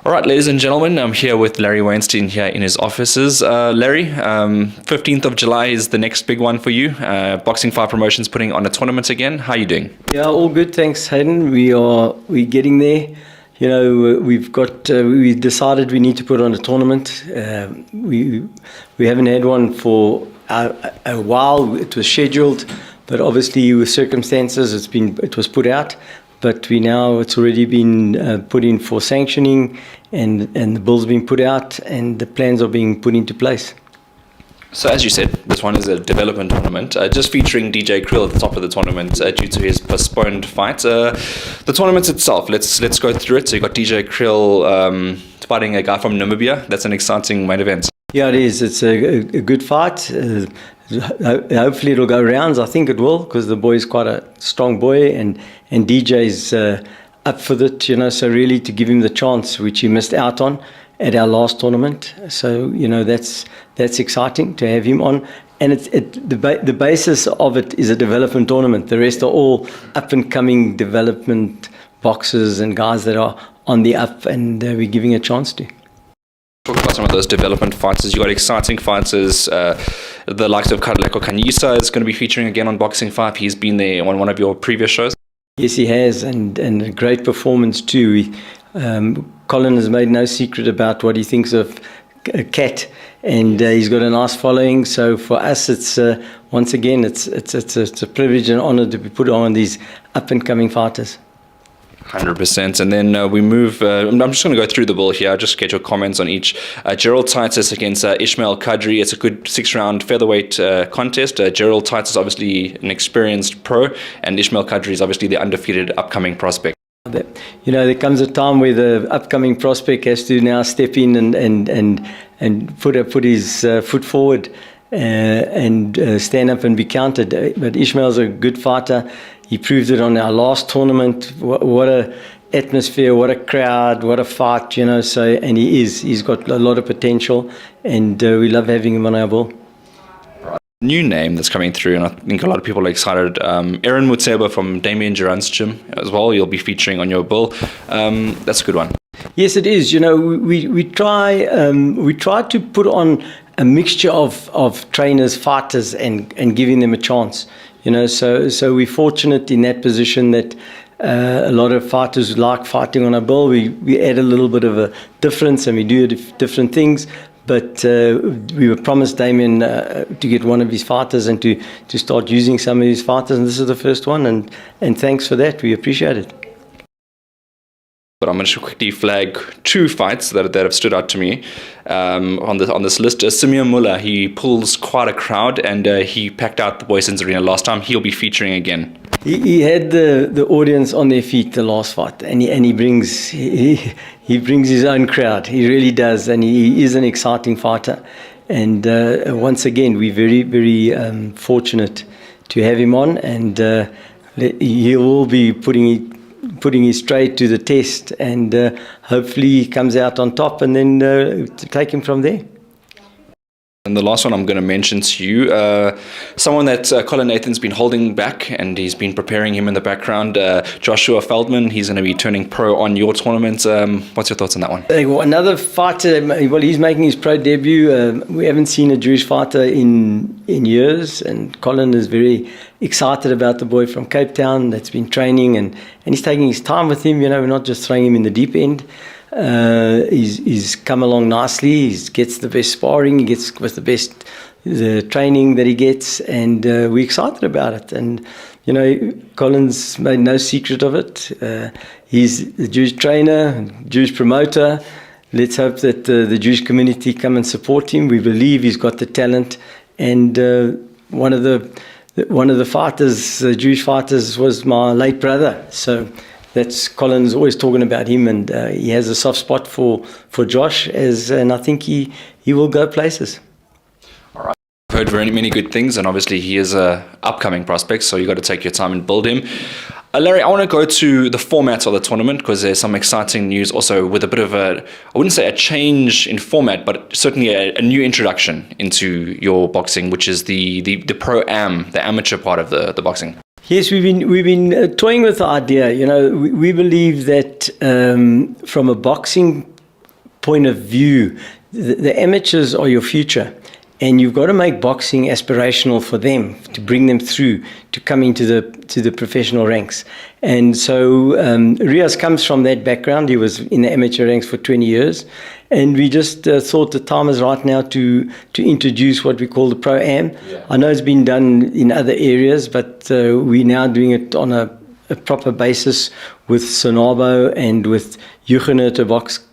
All right, ladies and gentlemen, I'm here with Larry Wainstein here in his offices. Larry, 15th of July is the next big one for you. Boxing 5 Promotions putting on a tournament again. How are you doing? Yeah, all good, thanks, Hayden. We're getting there. You know, we decided we need to put on a tournament. We haven't had one for a while. It was scheduled, but obviously with circumstances, it was put out. But it's already been put in for sanctioning, and the bill's been put out, and the plans are being put into place. So as you said, this one is a development tournament, just featuring DJ Krill at the top of the tournament due to his postponed fight. The tournament itself, let's go through it. So you got DJ Krill fighting a guy from Namibia. That's an exciting main event. Yeah, it is. It's a good fight. Hopefully it'll go rounds. I think it will, because the boy's quite a strong boy, and DJ's up for it, you know, so really to give him the chance, which he missed out on at our last tournament. So, you know, that's exciting to have him on. And the basis of it is a development tournament. The rest are all up-and-coming development boxers and guys that are on the up, and we're giving a chance to. Talk about some of those development fighters. You got exciting fighters. The likes of Karleko Kanyisa is going to be featuring again on Boxing 5. He's been there on one of your previous shows. Yes, he has, and a great performance too. Colin has made no secret about what he thinks of Cat, and he's got a nice following. So for us, it's once again, it's a privilege and honor to be put on these up and coming fighters. 100%. And then we move. I'm just going to go through the bill here. Just get your comments on each. Gerald Titus against Ishmael Kadri. It's a good 6-round featherweight contest. Gerald Titus, obviously an experienced pro, and Ishmael Kadri is obviously the undefeated upcoming prospect. You know, there comes a time where the upcoming prospect has to now step in and put his foot forward and stand up and be counted. But Ishmael's a good fighter. He proved it on our last tournament. What a atmosphere, what a crowd, what a fight, you know. So, and he's got a lot of potential, and we love having him on our bill. New name that's coming through, and I think a lot of people are excited. Aaron Mutseba from Damien Durant's gym as well. You'll be featuring on your bill. That's a good one. Yes, it is. You know, we try to put on a mixture of trainers, fighters, and giving them a chance. You know, so we're fortunate in that position that a lot of fighters like fighting on our bill. We add a little bit of a difference, and we do different things. But we were promised Damien to get one of his fighters and to start using some of his fighters, and this is the first one. And thanks for that. We appreciate it. But I'm going to quickly flag 2 fights that have stood out to me on this list. Simeon Muller, he pulls quite a crowd, and he packed out the Boysons Arena last time. He'll be featuring again. He had the audience on their feet the last fight, and he brings his own crowd. He really does, and he is an exciting fighter. And once again, we're very, very fortunate to have him on, and he will be putting his trade to the test, and hopefully he comes out on top, and then to take him from there. And the last one I'm going to mention to you, someone that Colin Nathan's been holding back, and he's been preparing him in the background, Joshua Feldman. He's going to be turning pro on your tournament. What's your thoughts on that one? Another fighter, well, he's making his pro debut. We haven't seen a Jewish fighter in years, and Colin is very excited about the boy from Cape Town that's been training, and he's taking his time with him. You know, we're not just throwing him in the deep end. He's come along nicely. He gets the best sparring. He gets with the training that he gets, and we're excited about it. And you know, Colin's made no secret of it. He's the Jewish trainer, Jewish promoter. Let's hope that the Jewish community come and support him. We believe he's got the talent, and one of the fighters, Jewish fighters, was my late brother. So. Colin's always talking about him, and he has a soft spot for Josh, and I think he will go places. All right. I've heard very many good things, and obviously he is a upcoming prospect, so you've got to take your time and build him. Larry, I want to go to the format of the tournament, because there's some exciting news also with a bit of I wouldn't say a change in format, but certainly a new introduction into your boxing, which is the pro-am, the amateur part of the boxing. Yes, we've been toying with the idea. You know, we believe that from a boxing point of view. The amateurs are your future, and you've got to make boxing aspirational for them, to bring them through, to come into the professional ranks. And so Riaz comes from that background. He was in the amateur ranks for 20 years. And we just thought the time is right now to introduce what we call the Pro-Am. Yeah. I know it's been done in other areas, but we're now doing it on a proper basis with Sonabo and with Jugenerte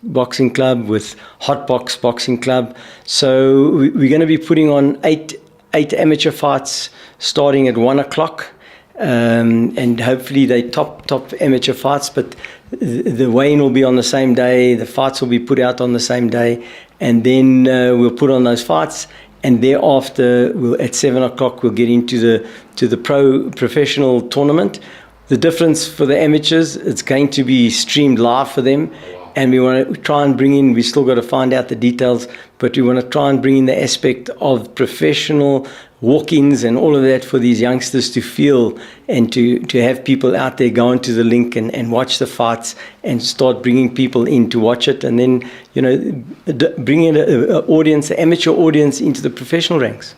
Boxing Club, with Hot Box Boxing Club. So we're going to be putting on eight amateur fights starting at 1 o'clock. And hopefully they top amateur fights, but the weigh-in will be on the same day, the fights will be put out on the same day, and then we'll put on those fights, and thereafter at 7 o'clock we'll get into the professional tournament. The difference for the amateurs, it's going to be streamed live for them, and we want to try and bring in, we still got to find out the details, but we want to try and bring in the aspect of professional walk-ins and all of that for these youngsters to feel, and to have people out there go into the link and watch the fights and start bringing people in to watch it, and then, bring in an audience, an amateur audience into the professional ranks.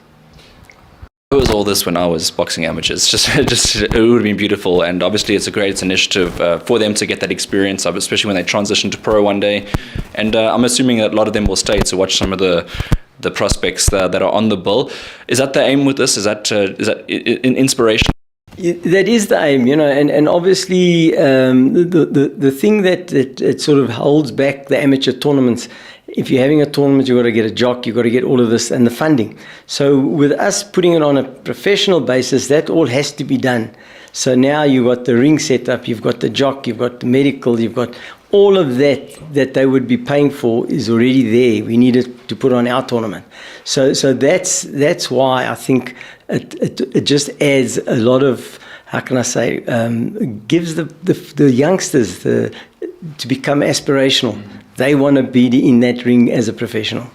It was all this when I was boxing amateurs. Just it would have been beautiful, and obviously it's a great initiative for them to get that experience, especially when they transition to pro one day. And I'm assuming that a lot of them will stay to watch some of the prospects that are on the bill. Is that the aim with this? Is that an inspiration? That is the aim, and obviously the thing that it sort of holds back the amateur tournaments. If you're having a tournament, you've got to get a jock, you've got to get all of this and the funding. So with us putting it on a professional basis, that all has to be done. So now you've got the ring set up, you've got the jock, you've got the medical, you've got all of that they would be paying for is already there. We needed to put on our tournament. So that's why I think it just adds a lot of, how can I say, gives the youngsters to become aspirational. They want to be in that ring as a professional.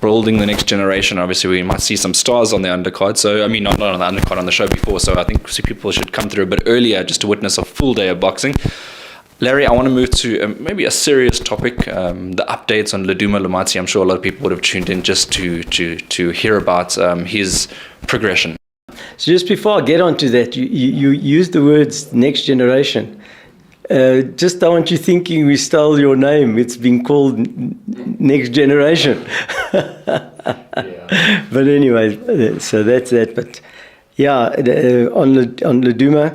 Building the next generation, obviously we might see some stars on the undercard. So, I mean, not on the undercard, on the show before. So I think people should come through a bit earlier just to witness a full day of boxing. Larry, I want to move to maybe a serious topic, the updates on Ludumo Lamati. I'm sure a lot of people would have tuned in just to hear about his progression. So just before I get onto that, you used the words next generation. Just don't want you thinking we stole your name. It's been called Next Generation. Yeah. But anyway, so that's that. But yeah, on Ludumo,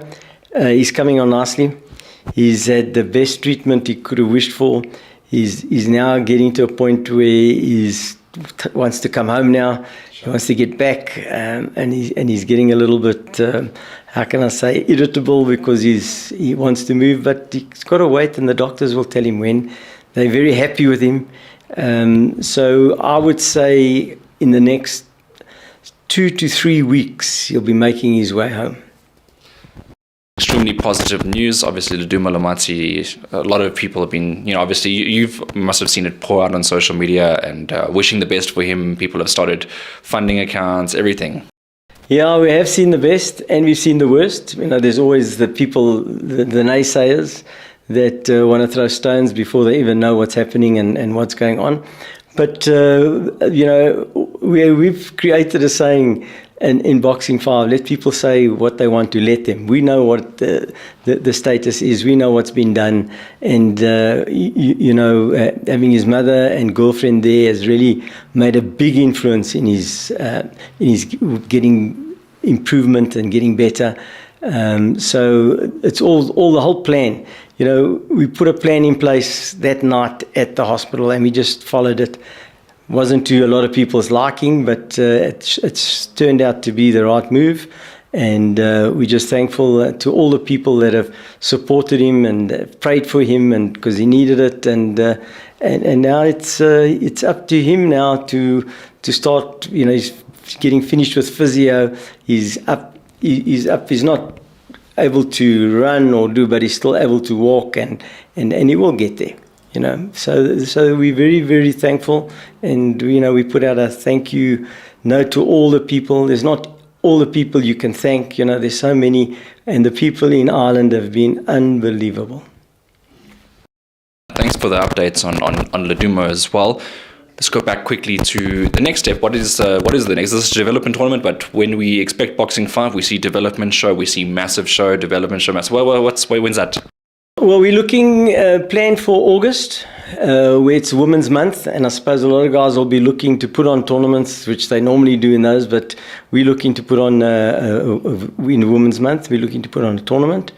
he's coming on nicely. He's had the best treatment he could have wished for. He's now getting to a point where he wants to come home now. He wants to get back, and he's getting a little bit, how can I say, irritable because he wants to move, but he's got to wait, and the doctors will tell him when. They're very happy with him. So I would say in the next 2 to 3 weeks, he'll be making his way home. Extremely positive news. Obviously, Ludumo Lamati, a lot of people have been, obviously you must have seen it pour out on social media and wishing the best for him. People have started funding accounts, everything. Yeah, we have seen the best and we've seen the worst. There's always the people, the naysayers that want to throw stones before they even know what's happening and what's going on. But, we've created a saying in Boxing 5, let people say what they want to let them. We know what the status is. We know what's been done. And, having his mother and girlfriend there has really made a big influence in his getting improvement and getting better. So it's all the whole plan. We put a plan in place that night at the hospital and we just followed it. Wasn't to a lot of people's liking, but it's turned out to be the right move. And we're just thankful to all the people that have supported him and prayed for him, and because he needed it. And now it's up to him now to start. He's getting finished with physio. He's up. He's not able to run or do, but he's still able to walk, and he will get there. So we're very, very thankful, and we put out a thank you note to all the people. There's not all the people you can thank. There's so many, and the people in Ireland have been unbelievable. Thanks. for the updates on Ludumo as well. Let's go back quickly to the next step. What is the next? This is a development tournament, but when we expect Boxing 5, we see development show, we see massive show, development show, massive. When's that? Well, we're looking planned for August, where it's Women's Month, and I suppose a lot of guys will be looking to put on tournaments, which they normally do in those, but we're looking to put on, in Women's Month, we're looking to put on a tournament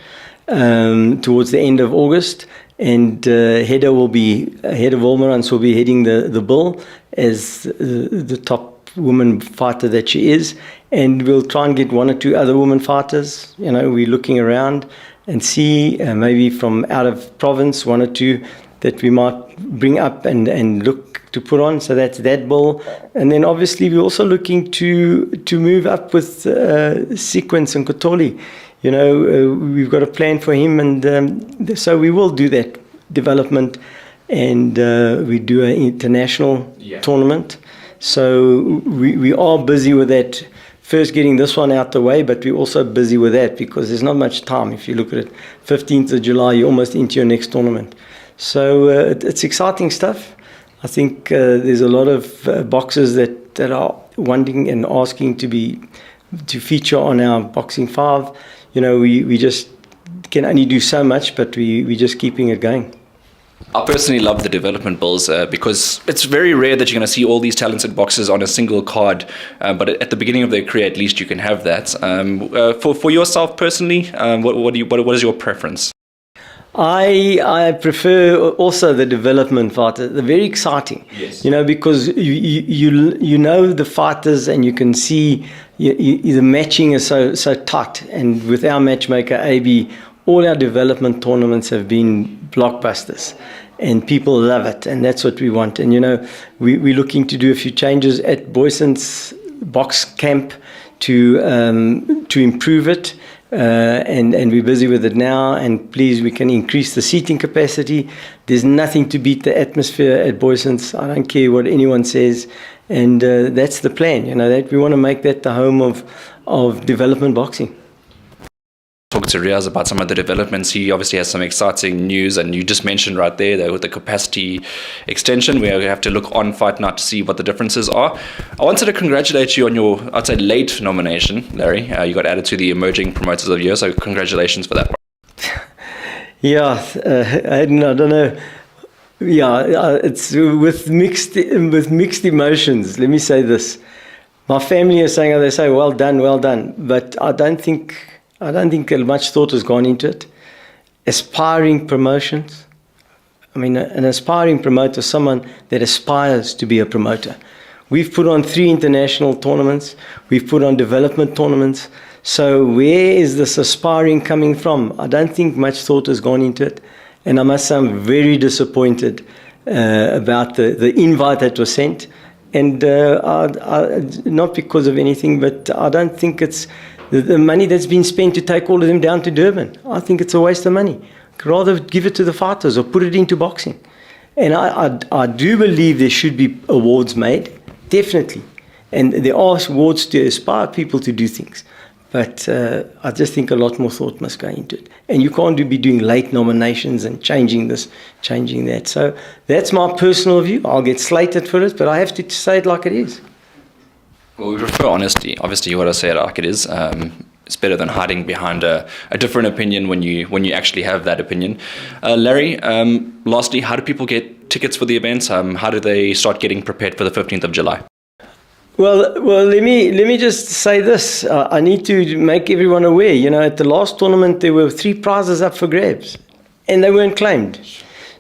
towards the end of August. And Hedda Wolmerans will be heading the bill as the top woman fighter that she is. And we'll try and get one or two other women fighters. You know, we're looking around and see maybe from out of province, one or two that we might bring up and look to put on. So that's that bill. And then obviously we're also looking to move up with Sequence and Kotoli. You know, we've got a plan for him, and so we will do that development, and we do an international tournament. So we are busy with that, first getting this one out the way, but we're also busy with that because there's not much time. If you look at it, 15th of July, you're almost into your next tournament. So it's exciting stuff. I think there's a lot of boxers that are wanting and asking to feature on our Boxing 5. You know, we just can only do so much, but we're just keeping it going. I personally love the development bills because it's very rare that you're going to see all these talented boxers on a single card. But at the beginning of their career, at least you can have that. For yourself personally, what is your preference? I prefer also the development fighters. They're very exciting, yes. You know, because you know the fighters and you can see the matching is so tight. And with our matchmaker AB, all our development tournaments have been blockbusters, and people love it, and that's what we want. And you know, we're looking to do a few changes at Boyson's box camp to improve it. And we're busy with it now, and please, we can increase the seating capacity. There's nothing to beat the atmosphere at Boyson's. I don't care what anyone says, and that's the plan. You know, that we want to make that the home of development boxing. Talk to Riaz about some of the developments. He obviously has some exciting news, and you just mentioned right there that with the capacity extension, we have to look on Fight Night to see what the differences are. I wanted to congratulate you on your, I'd say, late nomination, Larry. You got added to the Emerging Promoters of the Year, so congratulations for that. Yeah, I don't know. Yeah, it's with mixed emotions. Let me say this: my family is saying, they say, well done," but I don't think much thought has gone into it. Aspiring promotions. I mean, an aspiring promoter is someone that aspires to be a promoter. We've put on 3 international tournaments. We've put on development tournaments. So where is this aspiring coming from? I don't think much thought has gone into it. And I must say I'm very disappointed about the invite that was sent. And not because of anything, but I don't think it's the money that's been spent to take all of them down to Durban. I think it's a waste of money. I'd rather give it to the fighters or put it into boxing. And I do believe there should be awards made, definitely. And there are awards to inspire people to do things. But I just think a lot more thought must go into it. And you can't be doing late nominations and changing this, changing that. So that's my personal view. I'll get slated for it, but I have to say it like it is. Well, we prefer honesty. Obviously, you got to say it like it is. It's better than hiding behind a different opinion when you actually have that opinion. Larry, lastly, how do people get tickets for the events? How do they start getting prepared for the 15th of July? Well, let me just say this. I need to make everyone aware. You know, at the last tournament, there were 3 prizes up for grabs, and they weren't claimed.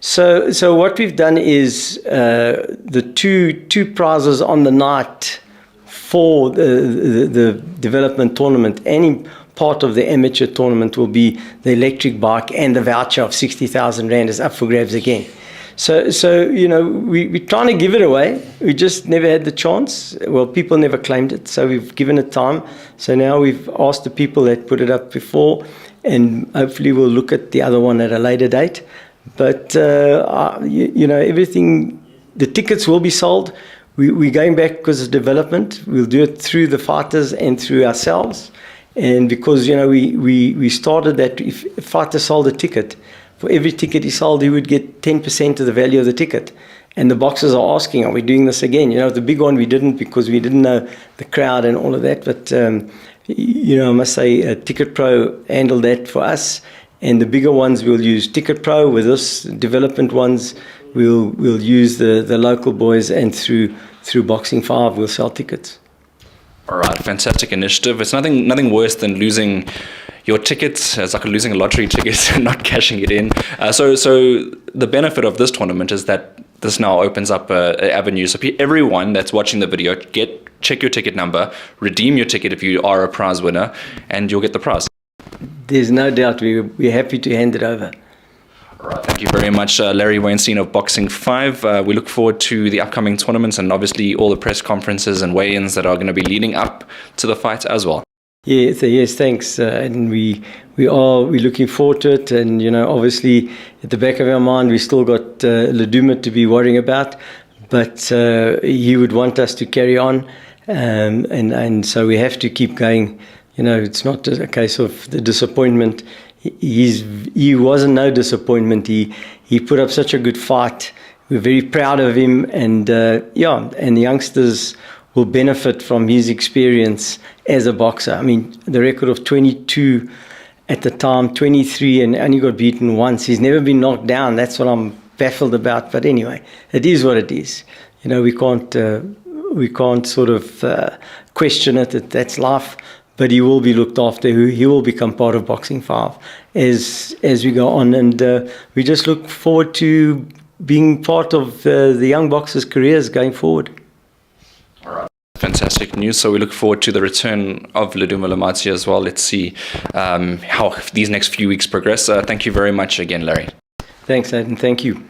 So what we've done is the two prizes on the night for the development tournament, any part of the amateur tournament will be the electric bike and the voucher of 60,000 Rand is up for grabs again. So you know, we're trying to give it away. We just never had the chance. Well, people never claimed it, so we've given it time. So now we've asked the people that put it up before, and hopefully we'll look at the other one at a later date. But you know, everything, the tickets will be sold. We're going back because of development. We'll do it through the fighters and through ourselves. And because, you know, we started that if fighters sold a ticket, for every ticket he sold, he would get 10% of the value of the ticket. And the boxers are asking, are we doing this again? The big one we didn't because we didn't know the crowd and all of that. But, I must say Ticket Pro handled that for us. And the bigger ones we'll use Ticket Pro. With us development ones, we'll use the local boys, and through Boxing 5 we'll sell tickets. All right, fantastic initiative. It's nothing worse than losing your tickets. It's like losing a lottery ticket and not cashing it in. So the benefit of this tournament is that this now opens up an avenue. So everyone that's watching the video, check your ticket number, redeem your ticket if you are a prize winner, and you'll get the prize. There's no doubt we're happy to hand it over. All right, thank you very much, Larry Wainstein of Boxing 5. We look forward to the upcoming tournaments and obviously all the press conferences and weigh-ins that are going to be leading up to the fight as well. Yes, thanks. And we're looking forward to it. And, obviously at the back of our mind, we still got Ludumo to be worrying about, but he would want us to carry on. And so we have to keep going. It's not a case of the disappointment. He wasn't no disappointment. He put up such a good fight. We're very proud of him, and and the youngsters will benefit from his experience as a boxer. I mean, the record of 22 at the time, 23, and only got beaten once. He's never been knocked down. That's what I'm baffled about. But anyway, it is what it is. We can't sort of question it. That's life. But he will be looked after. He will become part of Boxing 5 as we go on. And we just look forward to being part of the young boxers' careers going forward. All right. Fantastic news. So we look forward to the return of Ludumo Lamati as well. Let's see how these next few weeks progress. Thank you very much again, Larry. Thanks, Aidan. Thank you.